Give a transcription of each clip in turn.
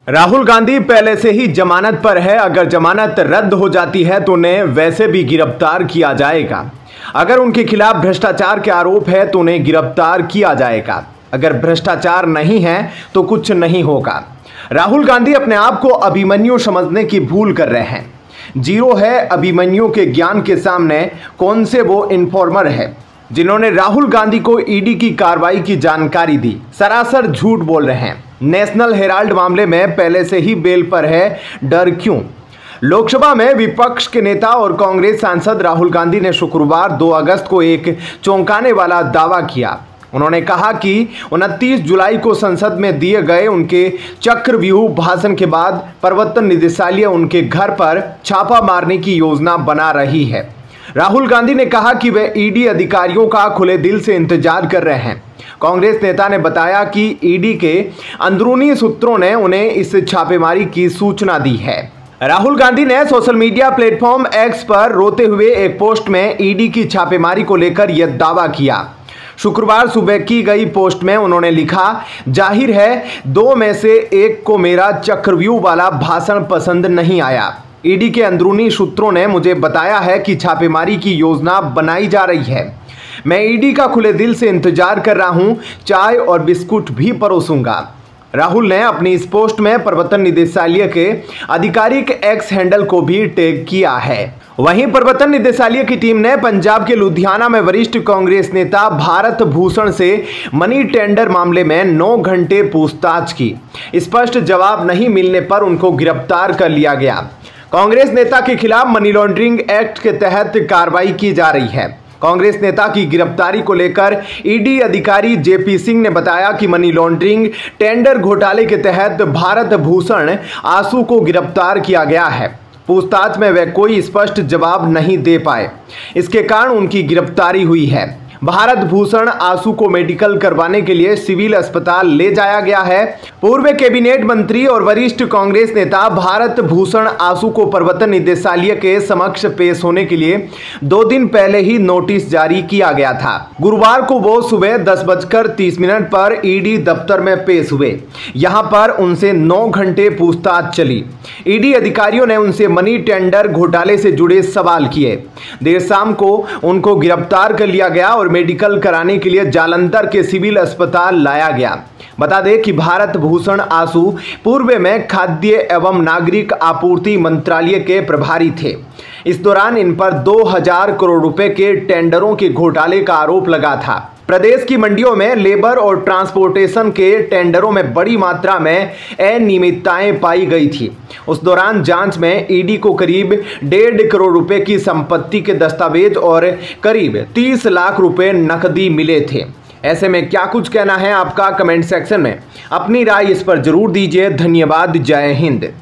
राहुल गांधी पहले से ही जमानत पर है। अगर जमानत रद्द हो जाती है तो उन्हें वैसे भी गिरफ्तार किया जाएगा। अगर उनके खिलाफ भ्रष्टाचार के आरोप है तो उन्हें गिरफ्तार किया जाएगा। अगर भ्रष्टाचार नहीं है तो कुछ नहीं होगा। राहुल गांधी अपने आप को अभिमन्यु समझने की भूल कर रहे हैं। जीरो है अभिमन्यु के ज्ञान के सामने। कौन से वो इन्फॉर्मर है जिन्होंने राहुल गांधी को ईडी की कार्रवाई की जानकारी दी? सरासर झूठ बोल रहे हैं। नेशनल हेराल्ड मामले में पहले से ही बेल पर है, डर क्यों? लोकसभा में विपक्ष के नेता और कांग्रेस सांसद राहुल गांधी ने शुक्रवार 2 अगस्त को एक चौंकाने वाला दावा किया। उन्होंने कहा कि 29 जुलाई को संसद में दिए गए उनके चक्रव्यूह भाषण के बाद प्रवर्तन निदेशालय उनके घर पर छापा मारने की योजना बना रही है। राहुल गांधी ने कहा कि वे ईडी अधिकारियों का खुले दिल से इंतजार कर रहे हैं। कांग्रेस नेता ने बताया कि ईडी के अंदरूनी सूत्रों ने उन्हें इस छापेमारी की सूचना दी है। राहुल गांधी ने सोशल मीडिया प्लेटफॉर्म एक्स पर रोते हुए एक पोस्ट में ईडी की छापेमारी को लेकर यह दावा किया। शुक्रवार सुबह की गई पोस्ट में उन्होंने लिखा, जाहिर है 2 में से 1 को मेरा चक्रव्यूह वाला भाषण पसंद नहीं आया। ईडी के अंदरूनी सूत्रों ने मुझे बताया है कि छापेमारी की योजना बनाई जा रही है। मैं ईडी का खुले दिल से इंतजार कर रहा हूं, चाय और बिस्कुट भी परोसूंगा। राहुल ने अपनी इस पोस्ट में प्रवर्तन निदेशालय के आधिकारिक एक्स हैंडल को भी टैग किया है। वहीं प्रवर्तन निदेशालय की टीम ने पंजाब के लुधियाना में वरिष्ठ कांग्रेस नेता भारत भूषण से मनी टेंडर मामले में 9 घंटे पूछताछ की। स्पष्ट जवाब नहीं मिलने पर उनको गिरफ्तार कर लिया गया। कांग्रेस नेता के खिलाफ मनी लॉन्ड्रिंग एक्ट के तहत कार्रवाई की जा रही है। कांग्रेस नेता की गिरफ्तारी को लेकर ईडी अधिकारी जेपी सिंह ने बताया कि मनी लॉन्ड्रिंग टेंडर घोटाले के तहत भारत भूषण आसू को गिरफ्तार किया गया है। पूछताछ में वे कोई स्पष्ट जवाब नहीं दे पाए, इसके कारण उनकी गिरफ्तारी हुई है। भारत भूषण आसू को मेडिकल करवाने के लिए सिविल अस्पताल ले जाया गया है। पूर्व कैबिनेट मंत्री और वरिष्ठ कांग्रेस नेता भारत भूषण आसू को प्रवर्तन निदेशालय के समक्ष पेश होने के लिए 2 दिन पहले ही नोटिस जारी किया गया था। गुरुवार को वो सुबह 10:30 पर ईडी दफ्तर में पेश हुए। यहां पर उनसे 9 घंटे पूछताछ चली। ईडी अधिकारियों ने उनसे मनी टेंडर घोटाले से जुड़े सवाल किए। देर शाम को उनको गिरफ्तार कर लिया गया और मेडिकल कराने के लिए जालंधर के सिविल अस्पताल लाया गया। बता दें कि भारत भूषण आसू पूर्व में खाद्य एवं नागरिक आपूर्ति मंत्रालय के प्रभारी थे। इस दौरान इन पर 2000 करोड़ रुपए के टेंडरों के घोटाले का आरोप लगा था। प्रदेश की मंडियों में लेबर और ट्रांसपोर्टेशन के टेंडरों में बड़ी मात्रा में अनियमितताएं पाई गई थी। उस दौरान जांच में ईडी को करीब 1.5 करोड़ रुपए की संपत्ति के दस्तावेज और करीब 30 लाख रुपए नकदी मिले थे। ऐसे में क्या कुछ कहना है आपका? कमेंट सेक्शन में अपनी राय इस पर जरूर दीजिए। धन्यवाद। जय हिंद।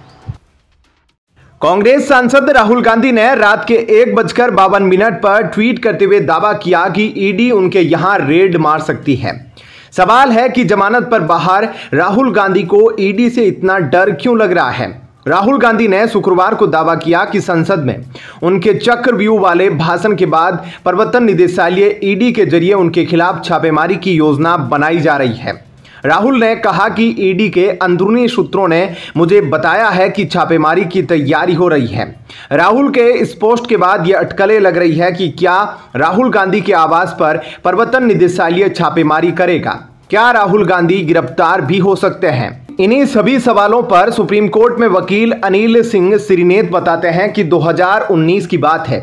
कांग्रेस सांसद राहुल गांधी ने रात के 1:52 पर ट्वीट करते हुए दावा किया कि ईडी उनके यहां रेड मार सकती है। सवाल है कि जमानत पर बाहर राहुल गांधी को ईडी से इतना डर क्यों लग रहा है? राहुल गांधी ने शुक्रवार को दावा किया कि संसद में उनके चक्रव्यूह वाले भाषण के बाद प्रवर्तन निदेशालय ईडी के जरिए उनके खिलाफ छापेमारी की योजना बनाई जा रही है। राहुल ने कहा कि ईडी के अंदरूनी सूत्रों ने मुझे बताया है कि छापेमारी की तैयारी हो रही है। राहुल के इस पोस्ट के बाद यह अटकलें लग रही है कि क्या राहुल गांधी के आवास पर प्रवर्तन निदेशालय छापेमारी करेगा? क्या राहुल गांधी गिरफ्तार भी हो सकते हैं? इन्हीं सभी सवालों पर सुप्रीम कोर्ट में वकील अनिल सिंह श्रीनेत बताते हैं कि 2019 की बात है,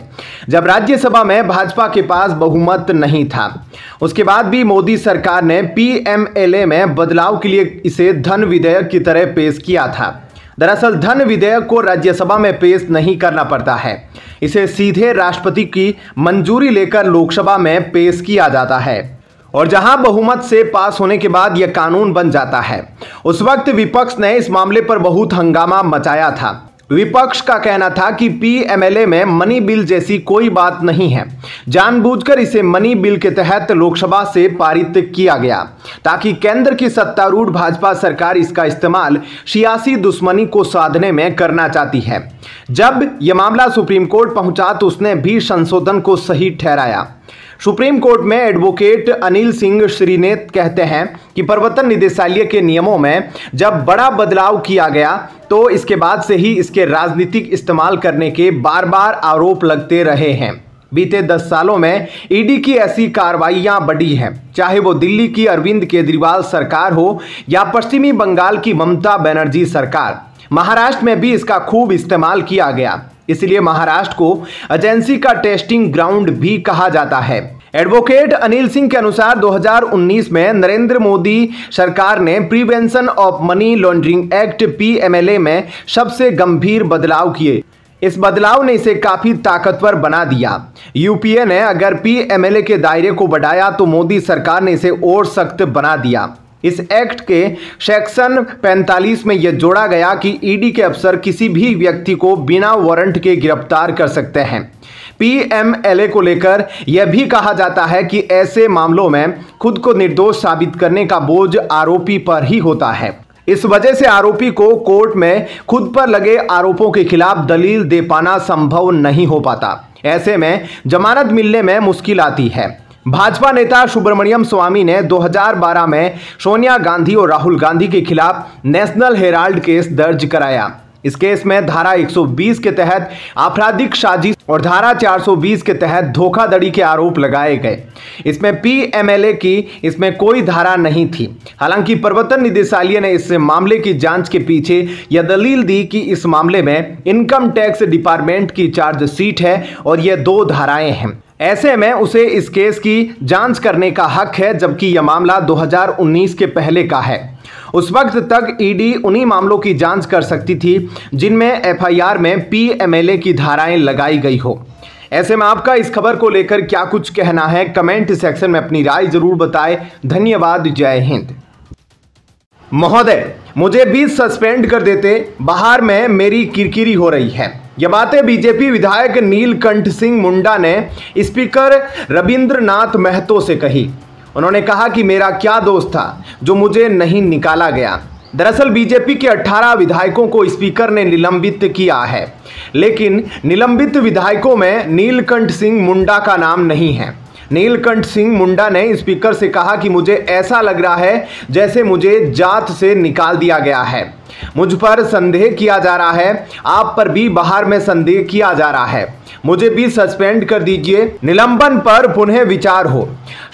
जब राज्यसभा में भाजपा के पास बहुमत नहीं था। उसके बाद भी मोदी सरकार ने पीएमएलए में बदलाव के लिए इसे धन विधेयक की तरह पेश किया था। दरअसल धन विधेयक को राज्यसभा में पेश नहीं करना पड़ता है, इसे सीधे राष्ट्रपति की मंजूरी लेकर लोकसभा में पेश किया जाता है और जहां बहुमत से पास होने के बाद यह कानून बन जाता है। उस वक्त विपक्ष ने इस मामले पर बहुत हंगामा मचाया था। विपक्ष का कहना था कि पीएमएलए में मनी बिल जैसी कोई बात नहीं है। जानबूझकर इसे मनी बिल के तहत लोकसभा से पारित किया गया ताकि केंद्र की सत्तारूढ़ भाजपा सरकार इसका इस्तेमाल सियासी दुश्मनी को साधने में करना चाहती है। जब यह मामला सुप्रीम कोर्ट पहुंचा तो उसने भी संशोधन को सही ठहराया। सुप्रीम कोर्ट में एडवोकेट अनिल सिंह श्रीनेत कहते हैं कि प्रवर्तन निदेशालय के नियमों में जब बड़ा बदलाव किया गया तो इसके बाद से ही इसके राजनीतिक इस्तेमाल करने के बार बार आरोप लगते रहे हैं। बीते 10 सालों में ईडी की ऐसी कार्रवाइयां बढ़ी हैं, चाहे वो दिल्ली की अरविंद केजरीवाल सरकार हो या पश्चिमी बंगाल की ममता बनर्जी सरकार। महाराष्ट्र में भी इसका खूब इस्तेमाल किया गया, इसलिए महाराष्ट्र को एजेंसी का टेस्टिंग ग्राउंड भी कहा जाता है। एडवोकेट अनिल सिंह के अनुसार 2019 में नरेंद्र मोदी सरकार ने prevention of money laundering act PMLA में सबसे गंभीर बदलाव किए। इस बदलाव ने इसे काफी ताकतवर बना दिया। यूपीए ने अगर PMLA के दायरे को बढ़ाया तो मोदी सरकार ने इसे और सख्त बना दिया। इस एक्ट के सेक्शन 45 में यह जोड़ा गया कि ईडी के अफसर किसी भी व्यक्ति को बिना वारंट के गिरफ्तार कर सकते हैं। PMLA को लेकर यह भी कहा जाता है कि ऐसे मामलों में खुद को निर्दोष साबित करने का बोझ आरोपी पर ही होता है। इस वजह से आरोपी को कोर्ट में खुद पर लगे आरोपों के खिलाफ दलील दे पाना संभव नहीं हो पाता। ऐसे में जमानत मिलने में मुश्किल आती है। भाजपा नेता सुब्रमण्यम स्वामी ने 2012 में सोनिया गांधी और राहुल गांधी के खिलाफ नेशनल हेराल्ड केस दर्ज कराया। इस केस में धारा 120 के तहत आपराधिक साजिश और धारा 420 के तहत धोखाधड़ी के आरोप लगाए गए। इसमें PMLA की इसमें कोई धारा नहीं थी। हालांकि प्रवर्तन निदेशालय ने इस मामले की जांच के पीछे यह दलील दी कि इस मामले में इनकम टैक्स डिपार्टमेंट की चार्जशीट है और यह 2 धाराएं हैं। ऐसे में उसे इस केस की जांच करने का हक है, जबकि यह मामला 2019 के पहले का है। उस वक्त तक ईडी उन्हीं मामलों की जांच कर सकती थी जिनमें FIR में PMLA की धाराएं लगाई गई हो। ऐसे में आपका इस खबर को लेकर क्या कुछ कहना है, कमेंट सेक्शन में अपनी राय जरूर बताएं। धन्यवाद। जय हिंद। महोदय, मुझे भी सस्पेंड कर देते, बाहर में मेरी किरकिरी हो रही है। यह बातें बीजेपी विधायक नीलकंठ सिंह मुंडा ने स्पीकर रविंद्रनाथ महतो से कही। उन्होंने कहा कि मेरा क्या दोष था जो मुझे नहीं निकाला गया। दरअसल बीजेपी के 18 विधायकों को स्पीकर ने निलंबित किया है, लेकिन निलंबित विधायकों में नीलकंठ सिंह मुंडा का नाम नहीं है। नीलकंठ सिंह मुंडा ने स्पीकर से कहा कि मुझे ऐसा लग रहा है जैसे मुझे जात से निकाल दिया गया है। मुझ पर संदेह किया जा रहा है, आप पर भी बाहर में संदेह किया जा रहा है। मुझे भी सस्पेंड कर दीजिए, निलंबन पर पुनः विचार हो।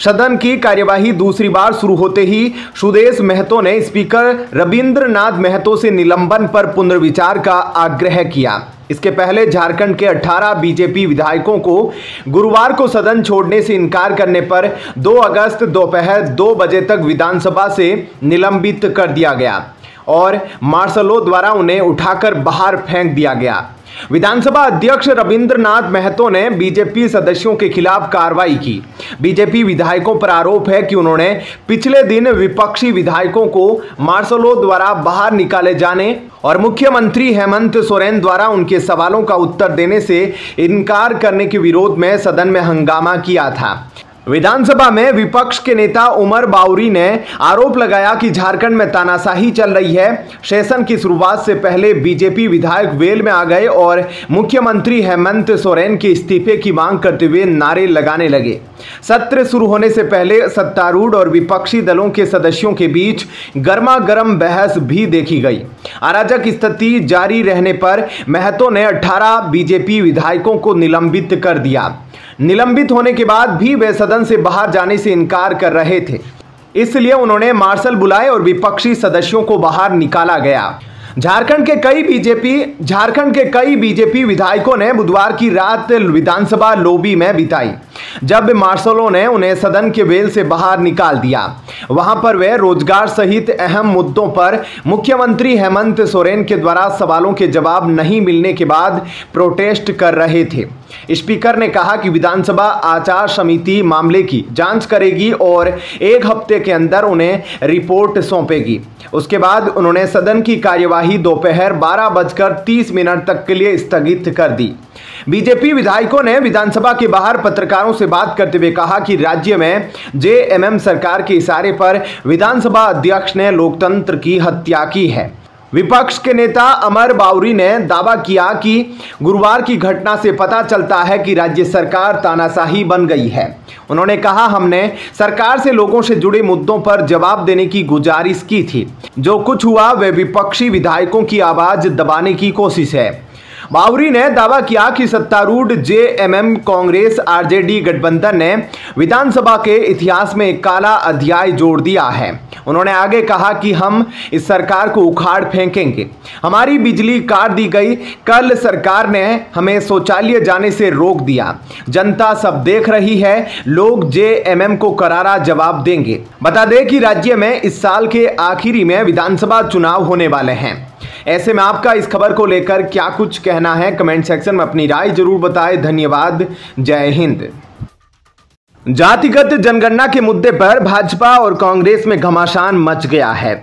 सदन की कार्यवाही दूसरी बार शुरू होते ही सुदेश महतो ने स्पीकर रविंद्रनाथ महतो से निलंबन पर पुनर्विचार का आग्रह किया। इसके पहले झारखंड के 18 बीजेपी विधायकों को गुरुवार को सदन छोड़ने से इनकार करने पर 2 अगस्त दोपहर 2 बजे तक विधानसभा से निलंबित कर दिया गया और मार्शलों द्वारा उन्हें उठाकर बाहर फेंक दिया गया। विधानसभा अध्यक्ष रविंद्रनाथ महतो ने बीजेपी सदस्यों के खिलाफ कार्रवाई की। बीजेपी विधायकों पर आरोप है कि उन्होंने पिछले दिन विपक्षी विधायकों को मार्शलों द्वारा बाहर निकाले जाने और मुख्यमंत्री हेमंत सोरेन द्वारा उनके सवालों का उत्तर देने से इनकार करने के विरोध में सदन में हंगामा किया था। विधानसभा में विपक्ष के नेता उमर बाउरी ने आरोप लगाया कि झारखंड में तानाशाही चल रही है। सेशन की शुरुआत से पहले बीजेपी विधायक वेल में आ गए और मुख्यमंत्री हेमंत सोरेन के इस्तीफे की मांग करते हुए नारे लगाने लगे। सत्र शुरू होने से पहले सत्तारूढ़ और विपक्षी दलों के सदस्यों के बीच गर्मागर्म बहस भी देखी गई। अराजक स्थिति जारी रहने पर महतो ने 18 बीजेपी विधायकों को निलंबित कर दिया। निलंबित होने के बाद भी वे सदन से बाहर जाने से इनकार कर रहे थे, इसलिए उन्होंने मार्शल बुलाए और विपक्षी सदस्यों को बाहर निकाला गया। झारखंड के कई बीजेपी विधायकों ने बुधवार की रात विधानसभा लॉबी में बिताई, जब मार्शलों ने उन्हें सदन के वेल से बाहर निकाल दिया। वहां पर वे रोजगार सहित अहम मुद्दों पर मुख्यमंत्री हेमंत सोरेन के द्वारा सवालों के जवाब नहीं मिलने के बाद प्रोटेस्ट कर रहे थे। स्पीकर ने कहा कि विधानसभा आचार समिति मामले की जांच करेगी और 1 हफ्ते के अंदर उन्हें रिपोर्ट सौंपेगी। उसके बाद उन्होंने सदन की कार्यवाही दोपहर 12:30 तक के लिए स्थगित कर दी। बीजेपी विधायकों ने विधानसभा के बाहर पत्रकारों से बात करते हुए कहा कि राज्य में JMM सरकार के इशारे पर विधानसभा अध्यक्ष ने लोकतंत्र की हत्या की है। विपक्ष के नेता अमर बाउरी ने दावा किया कि गुरुवार की घटना से पता चलता है कि राज्य सरकार तानाशाही बन गई है। उन्होंने कहा, हमने सरकार से लोगों से जुड़े मुद्दों पर जवाब देने की गुजारिश की थी। जो कुछ हुआ वह विपक्षी विधायकों की आवाज दबाने की कोशिश है। बाउरी ने दावा किया कि सत्तारूढ़ जेएमएम कांग्रेस आरजेडी गठबंधन ने विधानसभा के इतिहास में एक काला अध्याय जोड़ दिया है। उन्होंने आगे कहा कि हम इस सरकार को उखाड़ फेंकेंगे। हमारी बिजली काट दी गई। कल सरकार ने हमें शौचालय जाने से रोक दिया। जनता सब देख रही है। लोग जेएमएम को करारा जवाब देंगे। बता दें कि राज्य में इस साल के आखिरी में विधानसभा चुनाव होने वाले हैं। ऐसे में आपका इस खबर को लेकर क्या कुछ कहना है, कमेंट सेक्शन में अपनी राय जरूर बताएं। धन्यवाद। जय हिंद। जातिगत जनगणना के मुद्दे पर भाजपा और कांग्रेस में घमासान मच गया है।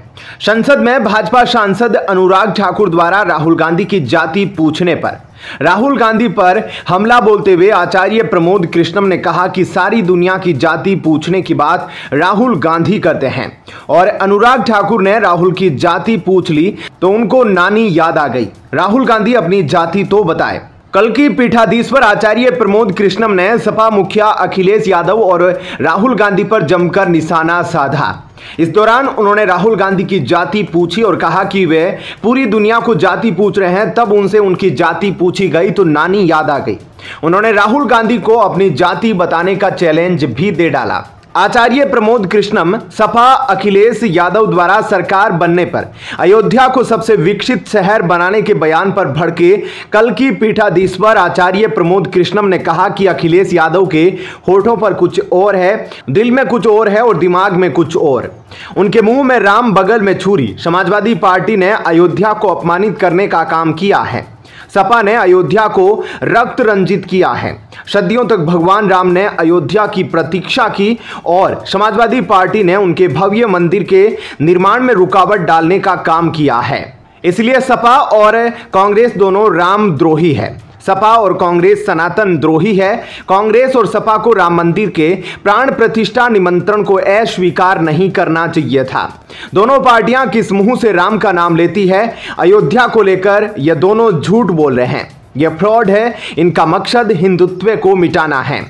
संसद में भाजपा सांसद अनुराग ठाकुर द्वारा राहुल गांधी की जाति पूछने पर राहुल गांधी पर हमला बोलते हुए आचार्य प्रमोद कृष्णम ने कहा कि सारी दुनिया की जाति पूछने की बात राहुल गांधी करते हैं और अनुराग ठाकुर ने राहुल की जाति पूछ ली तो उनको नानी याद आ गई। राहुल गांधी अपनी जाति तो बताए। कल की पीठाधीश्वर आचार्य प्रमोद कृष्णम ने सपा मुखिया अखिलेश यादव और राहुल गांधी पर जमकर निशाना साधा। इस दौरान उन्होंने राहुल गांधी की जाति पूछी और कहा कि वे पूरी दुनिया को जाति पूछ रहे हैं। तब उनसे उनकी जाति पूछी गई तो नानी याद आ गई। उन्होंने राहुल गांधी को अपनी जाति बताने का चैलेंज भी दे डाला। आचार्य प्रमोद कृष्णम सपा अखिलेश यादव द्वारा सरकार बनने पर अयोध्या को सबसे विकसित शहर बनाने के बयान पर भड़के कल की पीठाधीश्वर आचार्य प्रमोद कृष्णम ने कहा कि अखिलेश यादव के होठों पर कुछ और है, दिल में कुछ और है और दिमाग में कुछ और। उनके मुंह में राम, बगल में छुरी। समाजवादी पार्टी ने अयोध्या को अपमानित करने का काम किया है। सपा ने अयोध्या को रक्त रंजित किया है। सदियों तक भगवान राम ने अयोध्या की प्रतीक्षा की और समाजवादी पार्टी ने उनके भव्य मंदिर के निर्माण में रुकावट डालने का काम किया है। इसलिए सपा और कांग्रेस दोनों रामद्रोही है। सपा और कांग्रेस सनातन द्रोही है। कांग्रेस और सपा को राम मंदिर के प्राण प्रतिष्ठा निमंत्रण को अस्वीकार नहीं करना चाहिए था। दोनों पार्टियां किस मुंह से राम का नाम लेती है। अयोध्या को लेकर ये दोनों झूठ बोल रहे हैं। यह फ्रॉड है। इनका मकसद हिंदुत्व को मिटाना है।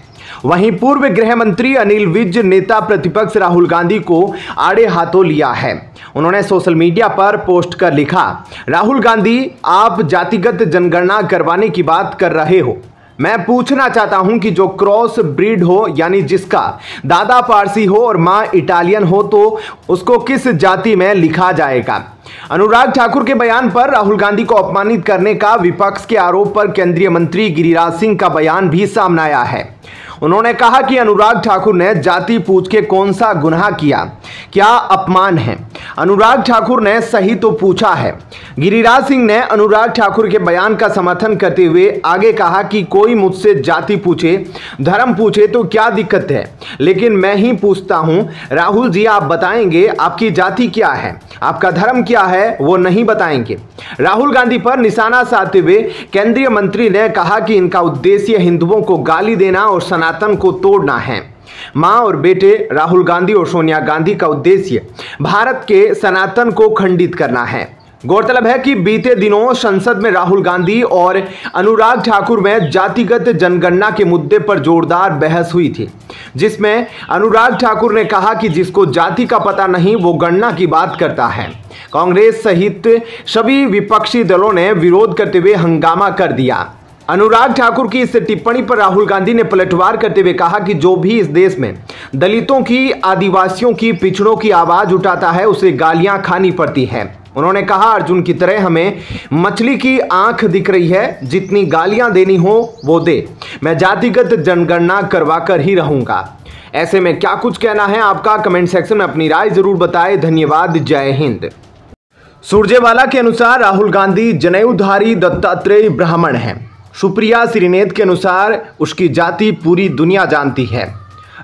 वहीं पूर्व गृह मंत्री अनिल विज नेता प्रतिपक्ष राहुल गांधी को आड़े हाथों लिया है। उन्होंने सोशल मीडिया पर पोस्ट कर लिखा, राहुल गांधी, आप जातिगत जनगणना करवाने की बात कर रहे हो। मैं पूछना चाहता हूं कि जो क्रॉस ब्रीड हो, यानी जिसका दादा पारसी हो और मां इटालियन हो, तो उसको किस जाति में लिखा जाएगा। अनुराग ठाकुर के बयान पर राहुल गांधी को अपमानित करने का विपक्ष के आरोप पर केंद्रीय मंत्री गिरिराज सिंह का बयान भी सामने आया है। उन्होंने कहा कि अनुराग ठाकुर ने जाति पूछ के कौन सा गुनाह किया, क्या अपमान है। अनुराग ठाकुर ने सही तो पूछा है। गिरिराज सिंह ने अनुराग ठाकुर के बयान का समर्थन करते हुए आगे कहा कि कोई मुझसे जाति पूछे, धर्म पूछे तो क्या दिक्कत है, लेकिन मैं ही पूछता हूं, राहुल जी आप बताएंगे आपकी जाति क्या है, आपका धर्म क्या है, वो नहीं बताएंगे। राहुल गांधी पर निशाना साधते हुए केंद्रीय मंत्री ने कहा कि इनका उद्देश्य हिंदुओं को गाली देना और सनातन को तोड़ना है। मां और बेटे राहुल गांधी और सोनिया गांधी का उद्देश्य भारत के सनातन को खंडित करना है। गौरतलब है कि बीते दिनों संसद में राहुल गांधी और अनुराग ठाकुर में जातिगत जनगणना के मुद्दे पर जोरदार बहस हुई थी, जिसमें अनुराग ठाकुर ने कहा कि जिसको जाति का पता नहीं वो गणना की बात करता है। कांग्रेस सहित सभी विपक्षी दलों ने विरोध करते हुए हंगामा कर दिया। अनुराग ठाकुर की इस टिप्पणी पर राहुल गांधी ने पलटवार करते हुए कहा कि जो भी इस देश में दलितों की, आदिवासियों की, पिछड़ों की आवाज उठाता है उसे गालियां खानी पड़ती है। उन्होंने कहा, अर्जुन की तरह हमें मछली की आंख दिख रही है, जितनी गालियां देनी हो वो दे, मैं जातिगत जनगणना करवा कर ही रहूंगा। ऐसे में क्या कुछ कहना है आपका, कमेंट सेक्शन में अपनी राय जरूर बताएं। धन्यवाद। जय हिंद। सुरजेवाला के अनुसार राहुल गांधी जनेऊधारी दत्तात्रेय ब्राह्मण हैं। सुप्रिया श्रीनेत के अनुसार उसकी जाति पूरी दुनिया जानती है।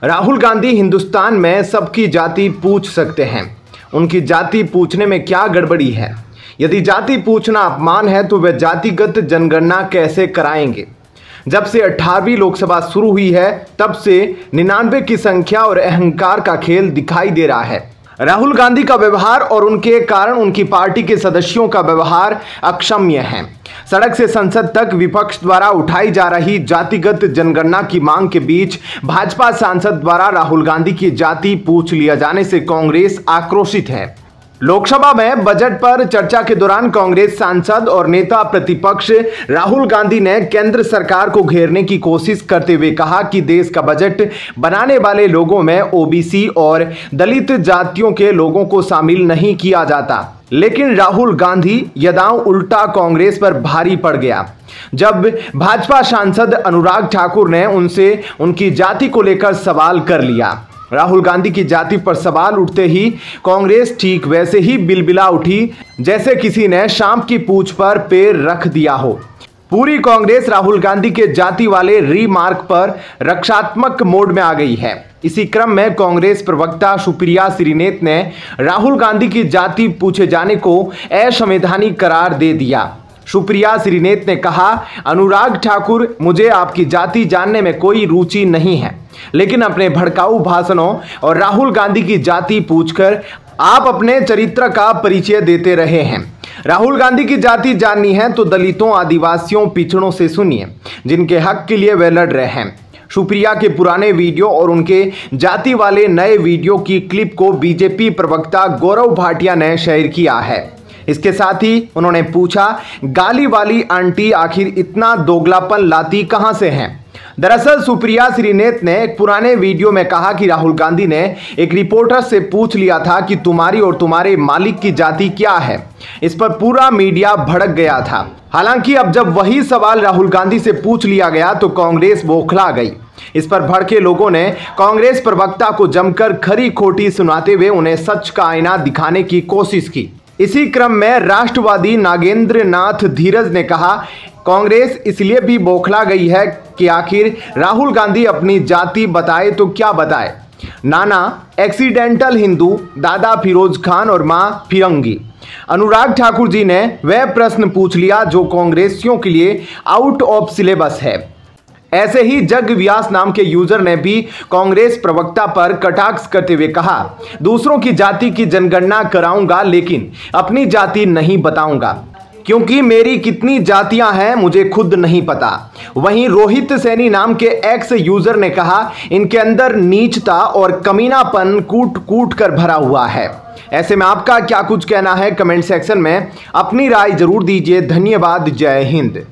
राहुल गांधी हिंदुस्तान में सबकी जाति पूछ सकते हैं। उनकी जाति पूछने में क्या गड़बड़ी है। यदि जाति पूछना अपमान है तो वे जातिगत जनगणना कैसे कराएंगे। जब से 18वीं लोकसभा शुरू हुई है तब से 99 की संख्या और अहंकार का खेल दिखाई दे रहा है। राहुल गांधी का व्यवहार और उनके कारण उनकी पार्टी के सदस्यों का व्यवहार अक्षम्य है। सड़क से संसद तक विपक्ष द्वारा उठाई जा रही जातिगत जनगणना की मांग के बीच भाजपा सांसद द्वारा राहुल गांधी की जाति पूछ लिया जाने से कांग्रेस आक्रोशित है। लोकसभा में बजट पर चर्चा के दौरान कांग्रेस सांसद और नेता प्रतिपक्ष राहुल गांधी ने केंद्र सरकार को घेरने की कोशिश करते हुए कहा कि देश का बजट बनाने वाले लोगों में ओबीसी और दलित जातियों के लोगों को शामिल नहीं किया जाता। लेकिन राहुल गांधी यदाओं उल्टा कांग्रेस पर भारी पड़ गया जब भाजपा सांसद अनुराग ठाकुर ने उनसे उनकी जाति को लेकर सवाल कर लिया। राहुल गांधी की जाति पर सवाल उठते ही कांग्रेस ठीक वैसे ही बिलबिला उठी जैसे किसी ने सांप की पूंछ पर पैर रख दिया हो। पूरी कांग्रेस राहुल गांधी के जाति वाले रीमार्क पर रक्षात्मक मोड में आ गई है। इसी क्रम में कांग्रेस प्रवक्ता सुप्रिया श्रीनेत ने राहुल गांधी की जाति पूछे जाने को असंवैधानिक करार दे दिया। सुप्रिया श्रीनेत ने कहा, अनुराग ठाकुर, मुझे आपकी जाति जानने में कोई रुचि नहीं है, लेकिन अपने भड़काऊ भाषणों और राहुल गांधी की जाति पूछकर आप अपने चरित्र का परिचय देते रहे हैं। राहुल गांधी की जाति जाननी है तो दलितों, आदिवासियों, पिछड़ों से सुनिए, जिनके हक के लिए वे लड़ रहे हैं। सुप्रिया के पुराने वीडियो और उनके जाति वाले नए वीडियो की क्लिप को बीजेपी प्रवक्ता गौरव भाटिया ने शेयर किया है। इसके साथ ही उन्होंने पूछा, गाली वाली आंटी आखिर इतना दोगलापन लाती कहां से हैं? दरअसल सुप्रिया श्रीनेत ने एक पुराने वीडियो में कहा कि राहुल गांधी ने एक रिपोर्टर से पूछ लिया था कि तुम्हारी और तुम्हारे मालिक की जाति क्या है। इस पर पूरा मीडिया भड़क गया था। हालांकि अब जब वही सवाल राहुल गांधी से पूछ लिया गया तो कांग्रेस बौखला गई। इस पर भड़के लोगों ने कांग्रेस प्रवक्ता को जमकर खरी खोटी सुनाते हुए उन्हें सच का आईना दिखाने की कोशिश की। इसी क्रम में राष्ट्रवादी नागेंद्र नाथ धीरज ने कहा, कांग्रेस इसलिए भी बौखला गई है कि आखिर राहुल गांधी अपनी जाति बताए तो क्या बताए। नाना एक्सीडेंटल हिंदू, दादा फिरोज खान और मां फिरंगी। अनुराग ठाकुर जी ने वह प्रश्न पूछ लिया जो कांग्रेसियों के लिए आउट ऑफ सिलेबस है। ऐसे ही जग व्यास नाम के यूजर ने भी कांग्रेस प्रवक्ता पर कटाक्ष करते हुए कहा, दूसरों की जाति की जनगणना कराऊंगा लेकिन अपनी जाति नहीं बताऊंगा, क्योंकि मेरी कितनी जातियां हैं मुझे खुद नहीं पता। वहीं रोहित सैनी नाम के एक्स यूजर ने कहा, इनके अंदर नीचता और कमीनापन कूट कूट कर भरा हुआ है। ऐसे में आपका क्या कुछ कहना है? कमेंट सेक्शन में अपनी राय जरूर दीजिए। धन्यवाद। जय हिंद।